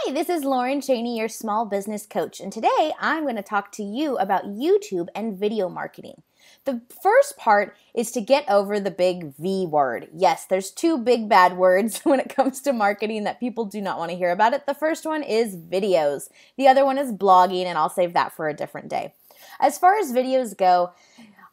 Hi, this is Lauren Cheney, your small business coach, and today I'm going to talk to you about YouTube and video marketing. The first part is to get over the big V word. Yes, there's two big bad words when it comes to marketing that people do not want to hear about it. The first one is videos. The other one is blogging, and I'll save that for a different day. As far as videos go,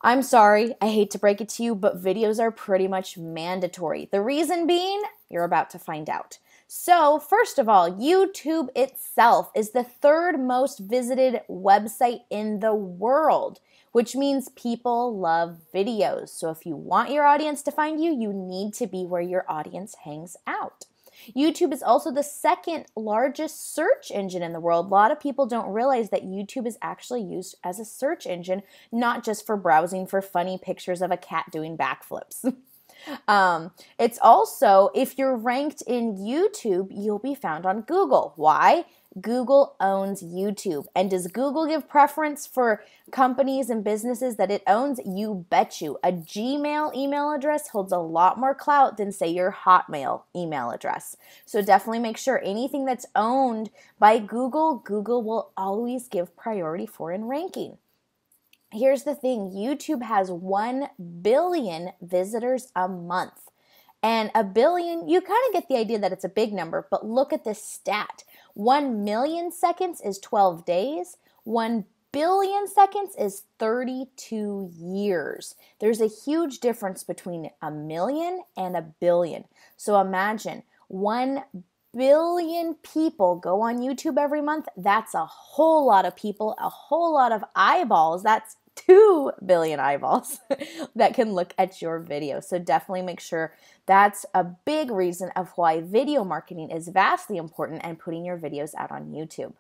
I'm sorry, I hate to break it to you, but videos are pretty much mandatory. The reason being, you're about to find out. So, first of all, YouTube itself is the third most visited website in the world, which means people love videos. So if you want your audience to find you, you need to be where your audience hangs out. YouTube is also the second largest search engine in the world. A lot of people don't realize that YouTube is actually used as a search engine, not just for browsing for funny pictures of a cat doing backflips. It's also, if you're ranked in YouTube, you'll be found on Google. Why? Google owns YouTube. And does Google give preference for companies and businesses that it owns? You bet you. A Gmail email address holds a lot more clout than, say, your Hotmail email address. So definitely make sure anything that's owned by Google, Google will always give priority for in ranking. Here's the thing, YouTube has 1 billion visitors a month. And a billion, you kind of get the idea that it's a big number, but look at this stat. 1 million seconds is 12 days. 1 billion seconds is 32 years. There's a huge difference between a million and a billion. So imagine 1 billion people go on YouTube every month. That's a whole lot of people, a whole lot of eyeballs. That's 2 billion eyeballs that can look at your video. So definitely make sure that's a big reason of why video marketing is vastly important and putting your videos out on YouTube.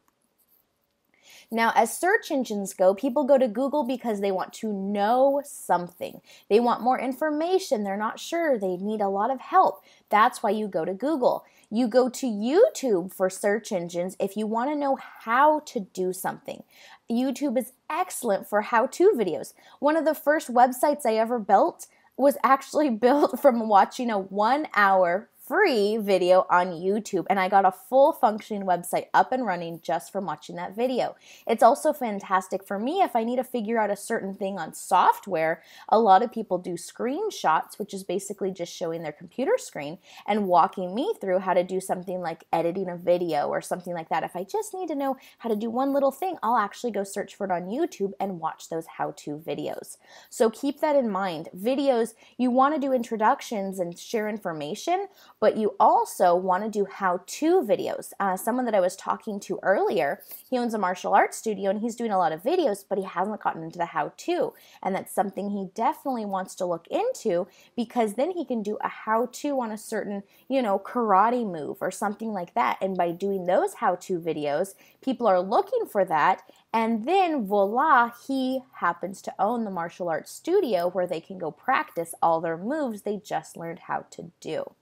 Now, as search engines go, people go to Google because they want to know something. They want more information. They're not sure. They need a lot of help. That's why you go to Google. You go to YouTube for search engines if you want to know how to do something. YouTube is excellent for how-to videos. One of the first websites I ever built was actually built from watching a 1-hour free video on YouTube, and I got a full functioning website up and running just from watching that video. It's also fantastic for me if I need to figure out a certain thing on software. A lot of people do screenshots, which is basically just showing their computer screen and walking me through how to do something like editing a video or something like that. If I just need to know how to do one little thing, I'll actually go search for it on YouTube and watch those how-to videos. So keep that in mind. Videos, you want to do introductions and share information, but you also want to do how-to videos. Someone that I was talking to earlier, he owns a martial arts studio and he's doing a lot of videos, but he hasn't gotten into the how-to. And that's something he definitely wants to look into, because then he can do a how-to on a certain, karate move or something like that. And by doing those how-to videos, people are looking for that. And then voila, he happens to own the martial arts studio where they can go practice all their moves they just learned how to do.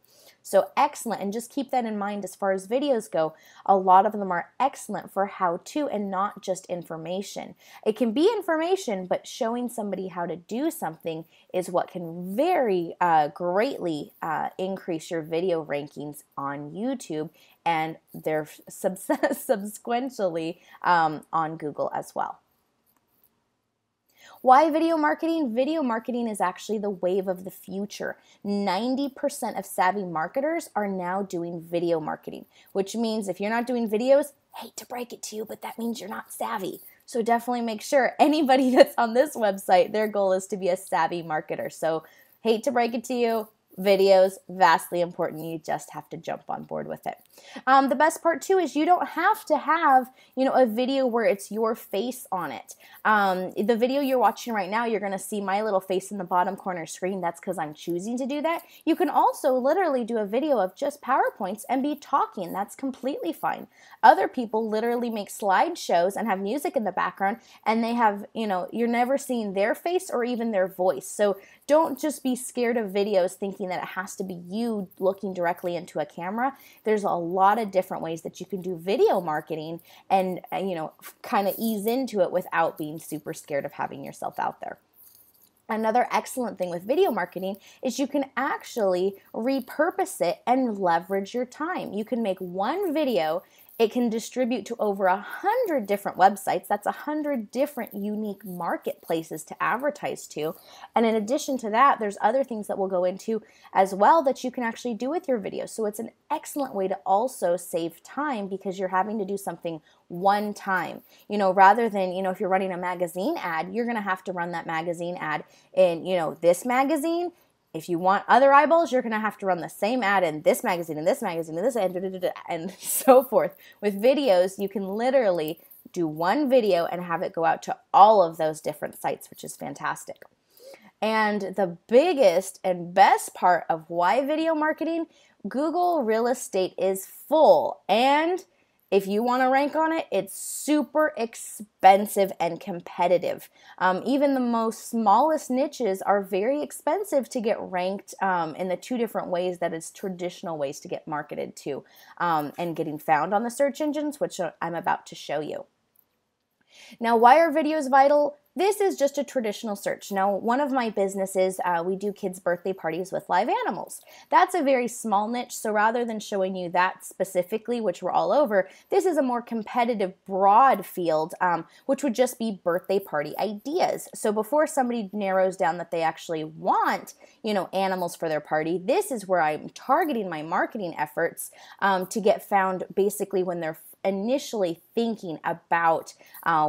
So excellent, and just keep that in mind as far as videos go. A lot of them are excellent for how-to and not just information. It can be information, but showing somebody how to do something is what can very greatly increase your video rankings on YouTube, and they're subsequently on Google as well. Why video marketing? Video marketing is actually the wave of the future. 90% of savvy marketers are now doing video marketing, which means if you're not doing videos, hate to break it to you, but that means you're not savvy. So definitely make sure anybody that's on this website, their goal is to be a savvy marketer. So hate to break it to you, videos, vastly important. You just have to jump on board with it. The best part too is you don't have to have, a video where it's your face on it. The video you're watching right now, you're going to see my little face in the bottom corner screen. That's because I'm choosing to do that. You can also literally do a video of just PowerPoints and be talking. That's completely fine. Other people literally make slideshows and have music in the background, and they have, you're never seeing their face or even their voice. So don't just be scared of videos thinking that it has to be you looking directly into a camera. There's a lot of different ways that you can do video marketing and, kind of ease into it without being super scared of having yourself out there. Another excellent thing with video marketing is you can actually repurpose it and leverage your time. You can make one video It can distribute to over 100 different websites. That's 100 different unique marketplaces to advertise to. And in addition to that, there's other things that we'll go into as well that you can actually do with your videos. So it's an excellent way to also save time because you're having to do something one time. Rather than, if you're running a magazine ad, you're going to have to run that magazine ad in, this magazine. If you want other eyeballs, you're going to have to run the same ad in this magazine, and this magazine, and this, and so forth. With videos, you can literally do one video and have it go out to all of those different sites, which is fantastic. And the biggest and best part of why video marketing, Google real estate is full. And if you want to rank on it, it's super expensive and competitive. Even the most smallest niches are very expensive to get ranked in the two different ways that is traditional ways to get marketed to and getting found on the search engines, which I'm about to show you. Now, why are videos vital? This is just a traditional search. Now, one of my businesses, we do kids' birthday parties with live animals. That's a very small niche, so rather than showing you that specifically, which we're all over, this is a more competitive, broad field, which would just be birthday party ideas. So before somebody narrows down that they actually want, animals for their party, this is where I'm targeting my marketing efforts to get found basically when they're initially thinking about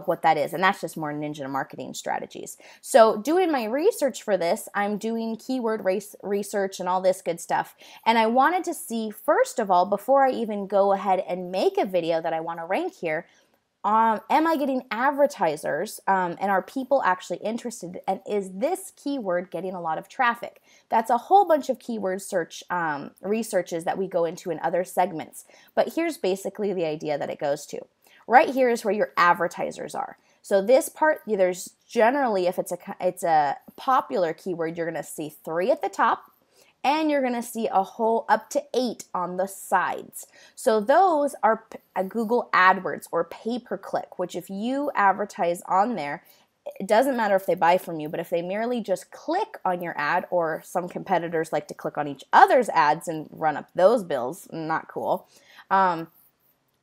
what that is. And that's just more ninja marketing strategies. So doing my research for this, I'm doing keyword research and all this good stuff. And I wanted to see, first of all, before I even go ahead and make a video that I want to rank here, am I getting advertisers and are people actually interested? And is this keyword getting a lot of traffic? That's a whole bunch of keyword search researches that we go into in other segments. But here's basically the idea that it goes to. Right here is where your advertisers are. So this part, there's generally, if it's a popular keyword, you're going to see 3 at the top. And you're going to see a whole up to 8 on the sides. So those are Google AdWords or pay-per-click, which if you advertise on there, it doesn't matter if they buy from you, but if they merely just click on your ad, or some competitors like to click on each other's ads and run up those bills, not cool.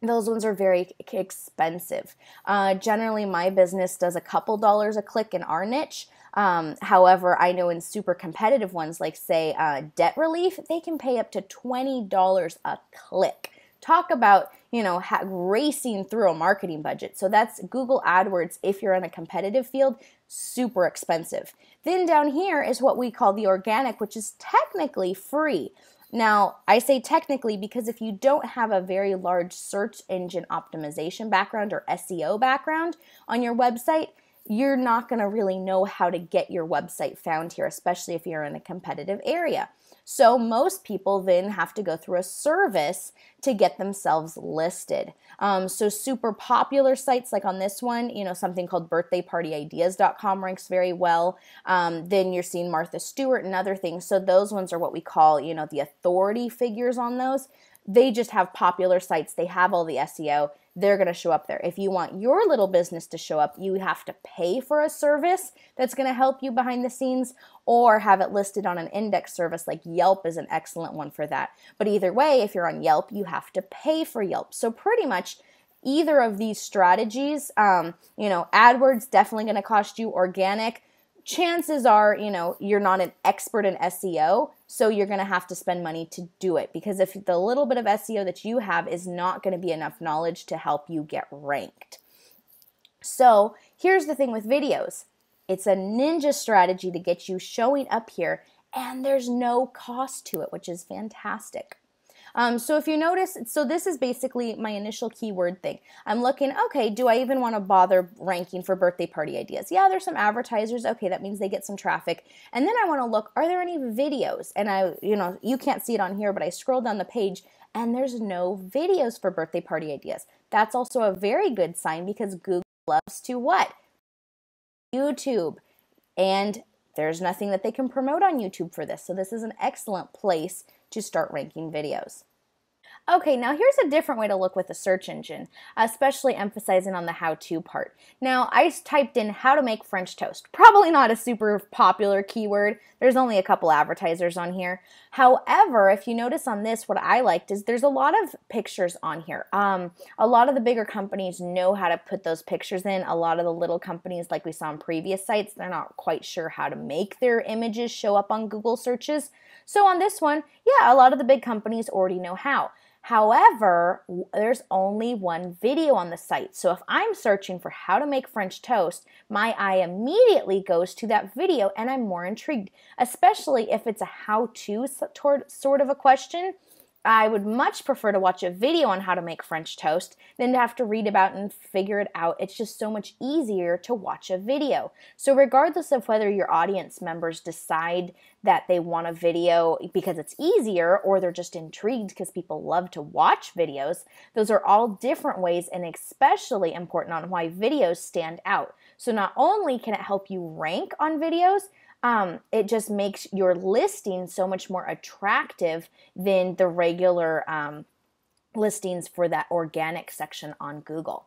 Those ones are very expensive. Generally, my business does a couple dollars a click in our niche. However, I know in super competitive ones, like say debt relief, they can pay up to $20 a click. Talk about, racing through a marketing budget. So that's Google AdWords. If you're in a competitive field, super expensive. Then down here is what we call the organic, which is technically free. Now, I say technically because if you don't have a very large search engine optimization background or SEO background on your website, you're not going to really know how to get your website found here, especially if you're in a competitive area. So most people then have to go through a service to get themselves listed. So super popular sites like on this one, something called birthdaypartyideas.com ranks very well. Then you're seeing Martha Stewart and other things. So those ones are what we call, the authority figures on those. They just have popular sites. They have all the SEO. They're going to show up there. If you want your little business to show up, you have to pay for a service that's going to help you behind the scenes, or have it listed on an index service like Yelp is an excellent one for that. But either way, if you're on Yelp, you have to pay for Yelp. So pretty much either of these strategies, AdWords definitely going to cost you. Organic, chances are, you're not an expert in SEO, so you're going to have to spend money to do it, because if the little bit of SEO that you have is not going to be enough knowledge to help you get ranked. So here's the thing with videos. It's a ninja strategy to get you showing up here, and there's no cost to it, which is fantastic. So if you notice, so this is basically my initial keyword thing. I'm looking, okay, do I even want to bother ranking for birthday party ideas? Yeah, there's some advertisers. Okay, that means they get some traffic. And then I want to look, are there any videos? And you can't see it on here, but I scroll down the page and there's no videos for birthday party ideas. That's also a very good sign, because Google loves to what? YouTube. And there's nothing that they can promote on YouTube for this. So this is an excellent place to start ranking videos. Okay, now here's a different way to look with a search engine, especially emphasizing on the how-to part. Now, I typed in how to make French toast. Probably not a super popular keyword. There's only a couple advertisers on here. However, if you notice on this, what I liked is there's a lot of pictures on here. A lot of the bigger companies know how to put those pictures in. A lot of the little companies, like we saw on previous sites, they're not quite sure how to make their images show up on Google searches. So on this one, yeah, a lot of the big companies already know how. However, there's only one video on the site. So if I'm searching for how to make French toast, my eye immediately goes to that video and I'm more intrigued, especially if it's a how-to sort of a question. I would much prefer to watch a video on how to make French toast than to have to read about and figure it out. It's just so much easier to watch a video. So regardless of whether your audience members decide that they want a video because it's easier or they're just intrigued because people love to watch videos, those are all different ways and especially important on why videos stand out. So not only can it help you rank on videos, it just makes your listing so much more attractive than the regular listings for that organic section on Google.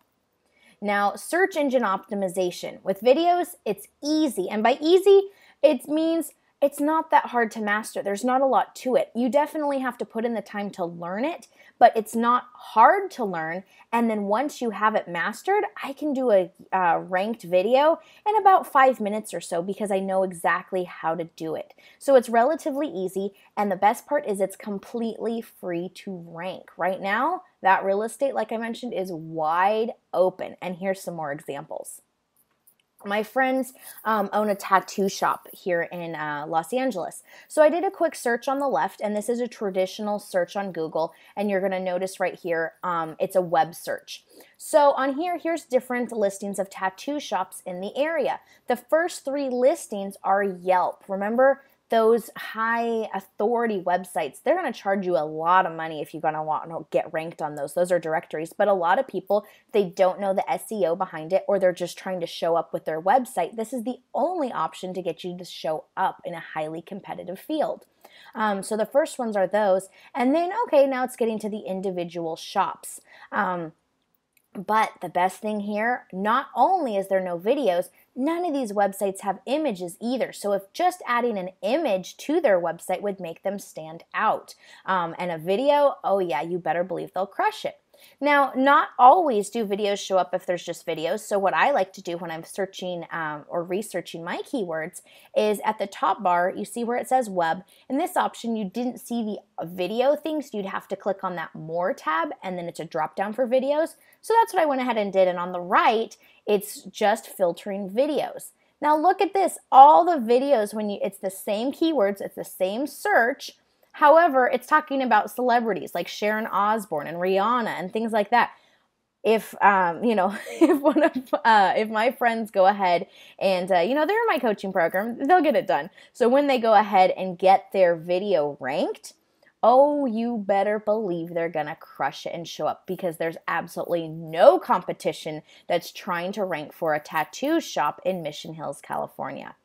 Now, search engine optimization. With videos, it's easy. And by easy, it means it's not that hard to master. There's not a lot to it. You definitely have to put in the time to learn it, but it's not hard to learn. And then once you have it mastered, I can do a ranked video in about 5 minutes or so because I know exactly how to do it. So it's relatively easy. And the best part is it's completely free to rank. Right now, that real estate, like I mentioned, is wide open. And here's some more examples. My friends own a tattoo shop here in Los Angeles. So I did a quick search on the left, and this is a traditional search on Google, and you're going to notice right here, it's a web search. So on here, here's different listings of tattoo shops in the area. The first 3 listings are Yelp. Remember, those high authority websites, they're going to charge you a lot of money if you're going to want to get ranked on those. Those are directories. But a lot of people, they don't know the SEO behind it, or they're just trying to show up with their website. This is the only option to get you to show up in a highly competitive field. So the first ones are those. And then, okay, now it's getting to the individual shops. But the best thing here, not only is there no videos, none of these websites have images either. So if just adding an image to their website would make them stand out. And a video, oh yeah, you better believe they'll crush it. Now, not always do videos show up if there's just videos. So what I like to do when I'm searching or researching my keywords is at the top bar, you see where it says web. In this option, you didn't see the video things. You'd have to click on that more tab, and then it's a drop down for videos. So that's what I went ahead and did. And on the right, it's just filtering videos. Now look at this, all the videos, it's the same keywords, it's the same search. However, it's talking about celebrities like Sharon Osbourne and Rihanna and things like that. If if my friends go ahead and they're in my coaching program, they'll get it done. So when they go ahead and get their video ranked, oh, you better believe they're gonna crush it and show up because there's absolutely no competition that's trying to rank for a tattoo shop in Mission Hills, California.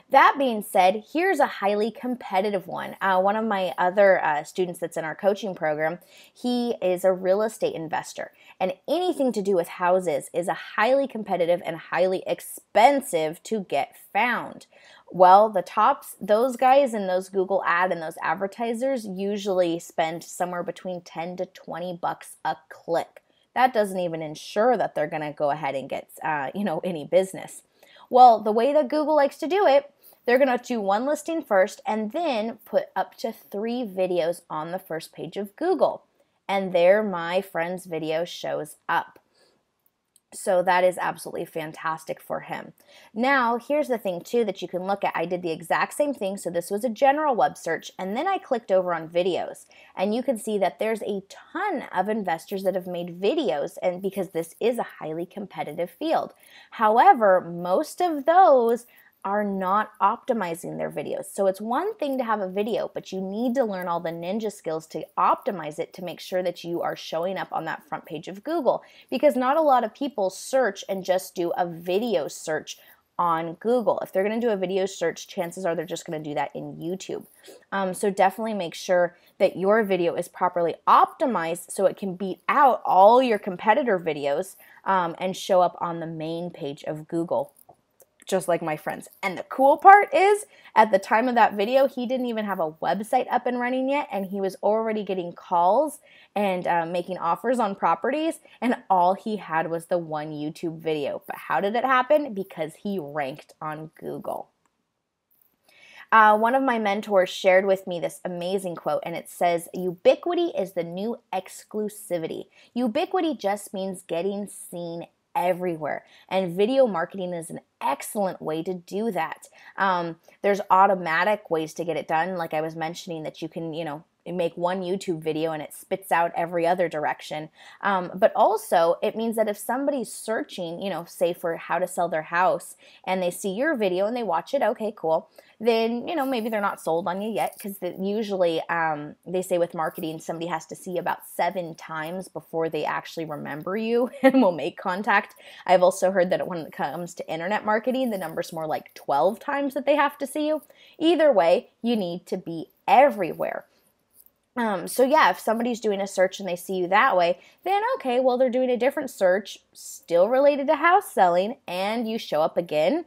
That being said, here's a highly competitive one. One of my other students that's in our coaching program, he is a real estate investor. And anything to do with houses is a highly competitive and highly expensive to get found. Well, the tops, those guys in those Google ad and those advertisers usually spend somewhere between 10 to 20 bucks a click. That doesn't even ensure that they're going to go ahead and get any business. Well, the way that Google likes to do it, they're going to do one listing first and then put up to 3 videos on the first page of Google. And there my friend's video shows up. So that is absolutely fantastic for him. Now, here's the thing too that you can look at. I did the exact same thing. So this was a general web search, and then I clicked over on videos, and you can see that there's a ton of investors that have made videos, and because this is a highly competitive field. However, most of those are not optimizing their videos. So it's one thing to have a video, but you need to learn all the ninja skills to optimize it to make sure that you are showing up on that front page of Google, because not a lot of people search and just do a video search on Google. If they're going to do a video search, chances are they're just going to do that in YouTube. So definitely make sure that your video is properly optimized so it can beat out all your competitor videos and show up on the main page of Google, just like my friends. And the cool part is, at the time of that video, he didn't even have a website up and running yet, and he was already getting calls and making offers on properties, and all he had was the one YouTube video. But how did it happen? Because he ranked on Google. One of my mentors shared with me this amazing quote, and it says, "Ubiquity is the new exclusivity." Ubiquity just means getting seen everywhere, and video marketing is an excellent way to do that. There's automatic ways to get it done, like I was mentioning, that you can, make one YouTube video and it spits out every other direction. But also, it means that if somebody's searching, say for how to sell their house, and they see your video and they watch it, okay, cool. Then, maybe they're not sold on you yet, because usually they say with marketing, somebody has to see about 7 times before they actually remember you and will make contact. I've also heard that when it comes to internet marketing, the number's more like 12 times that they have to see you. Either way, you need to be everywhere. So yeah, if somebody's doing a search and they see you that way, then okay, well, they're doing a different search, still related to house selling, and you show up again,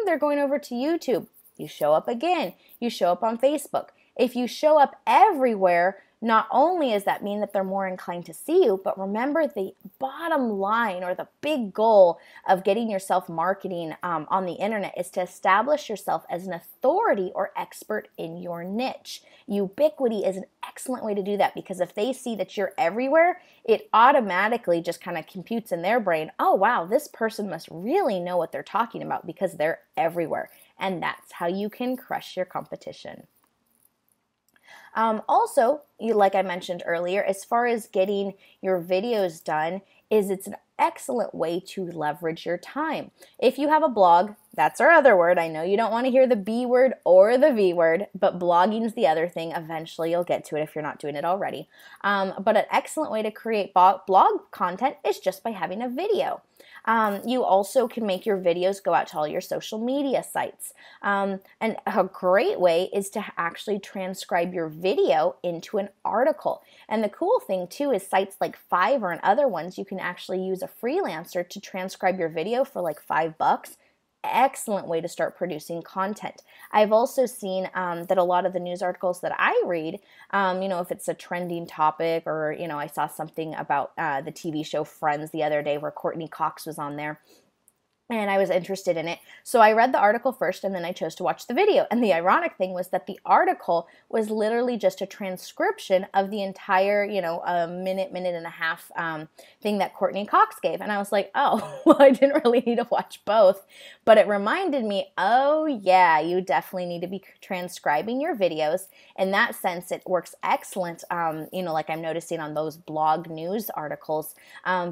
they're going over to YouTube. You show up again. You show up on Facebook. If you show up everywhere, not only does that mean that they're more inclined to see you, but remember, the bottom line, or the big goal of getting yourself marketing on the internet, is to establish yourself as an authority or expert in your niche. Ubiquity is an excellent way to do that, because if they see that you're everywhere, it automatically just kind of computes in their brain, oh wow, this person must really know what they're talking about because they're everywhere. And that's how you can crush your competition. Also, like I mentioned earlier, as far as getting your videos done, it's an excellent way to leverage your time. If you have a blog, that's our other word. I know you don't want to hear the B word or the V word, but blogging is the other thing. Eventually you'll get to it if you're not doing it already. But an excellent way to create blog content is just by having a video. You also can make your videos go out to all your social media sites. And a great way is to actually transcribe your video into an article. And the cool thing too is sites like Fiverr and other ones, you can actually use a freelancer to transcribe your video for like $5. Excellent way to start producing content. I've also seen that a lot of the news articles that I read, if it's a trending topic, or, I saw something about the TV show Friends the other day where Courtney Cox was on there, and I was interested in it. So I read the article first, and then I chose to watch the video. And the ironic thing was that the article was literally just a transcription of the entire, a minute and a half thing that Courtney Cox gave. And I was like, oh, well, I didn't really need to watch both. But it reminded me, oh yeah, you definitely need to be transcribing your videos. In that sense, it works excellent, like I'm noticing on those blog news articles,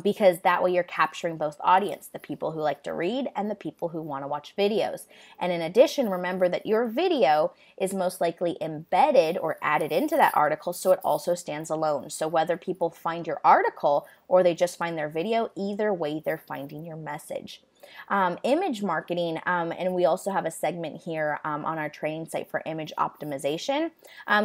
because that way you're capturing both audience, the people who like to read and the people who want to watch videos. And in addition, remember that your video is most likely embedded or added into that article, so it also stands alone. So whether people find your article or they just find their video, either way they're finding your message. Image marketing, and we also have a segment here on our training site for image optimization.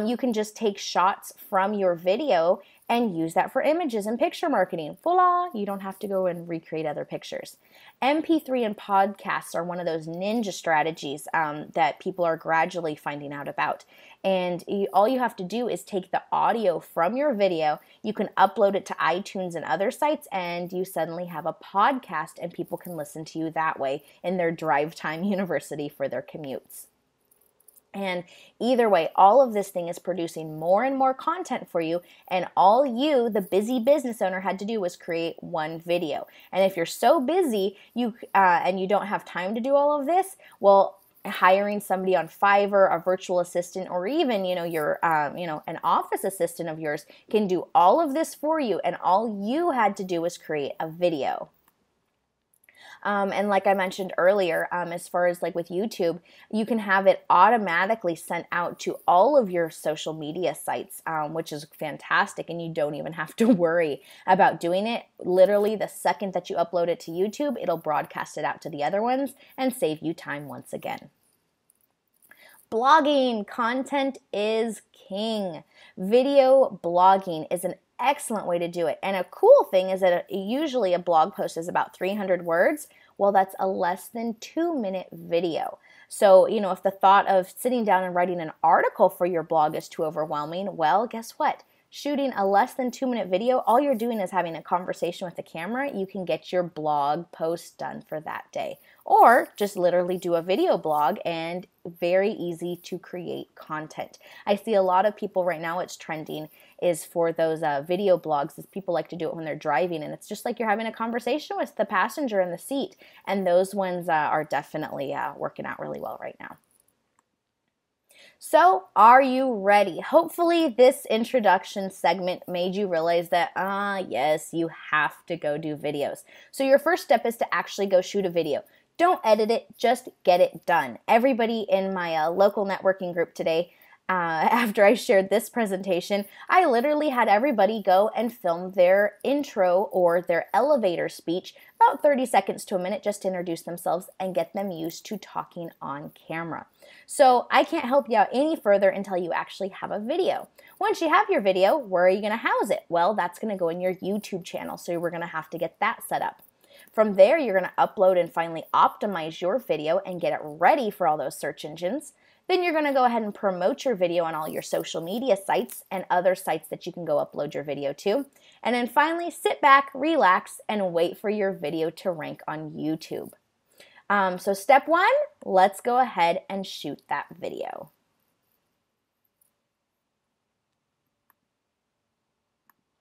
You can just take shots from your video and use that for images and picture marketing. Voila! You don't have to go and recreate other pictures. MP3 and podcasts are one of those ninja strategies that people are gradually finding out about. And all you have to do is take the audio from your video, you can upload it to iTunes and other sites, and you suddenly have a podcast, and people can listen to you that way in their drive time university for their commutes. And either way, all of this thing is producing more and more content for you, and all you, the busy business owner, had to do was create one video. And if you're so busy and you don't have time to do all of this, well, hiring somebody on Fiverr, a virtual assistant, or even your an office assistant of yours can do all of this for you, and all you had to do was create a video. And like I mentioned earlier, as far as like with YouTube, you can have it automatically sent out to all of your social media sites, which is fantastic. And you don't even have to worry about doing it. Literally, the second that you upload it to YouTube, it'll broadcast it out to the other ones and save you time once again. Blogging content is king. Video blogging is an excellent way to do it. And a cool thing is that usually a blog post is about 300 words. Well, that's a less than 2-minute video. So, if the thought of sitting down and writing an article for your blog is too overwhelming, well, guess what? Shooting a less than 2-minute video, all you're doing is having a conversation with the camera. You can get your blog post done for that day. Or just literally do a video blog, and very easy to create content. I see a lot of people right now, it's trending, is for those video blogs, as people like to do it when they're driving, and it's just like you're having a conversation with the passenger in the seat, and those ones are definitely working out really well right now. So, are you ready? Hopefully this introduction segment made you realize that, yes, you have to go do videos. So your first step is to actually go shoot a video. Don't edit it, just get it done. Everybody in my local networking group today, after I shared this presentation, I literally had everybody go and film their intro or their elevator speech, about 30 seconds to a minute, just to introduce themselves and get them used to talking on camera. So I can't help you out any further until you actually have a video. Once you have your video, where are you going to house it? Well, that's going to go in your YouTube channel, so we're going to have to get that set up. From there, you're going to upload and finally optimize your video and get it ready for all those search engines. Then you're going to go ahead and promote your video on all your social media sites and other sites that you can go upload your video to. And then finally, sit back, relax, and wait for your video to rank on YouTube. So step one, let's go ahead and shoot that video.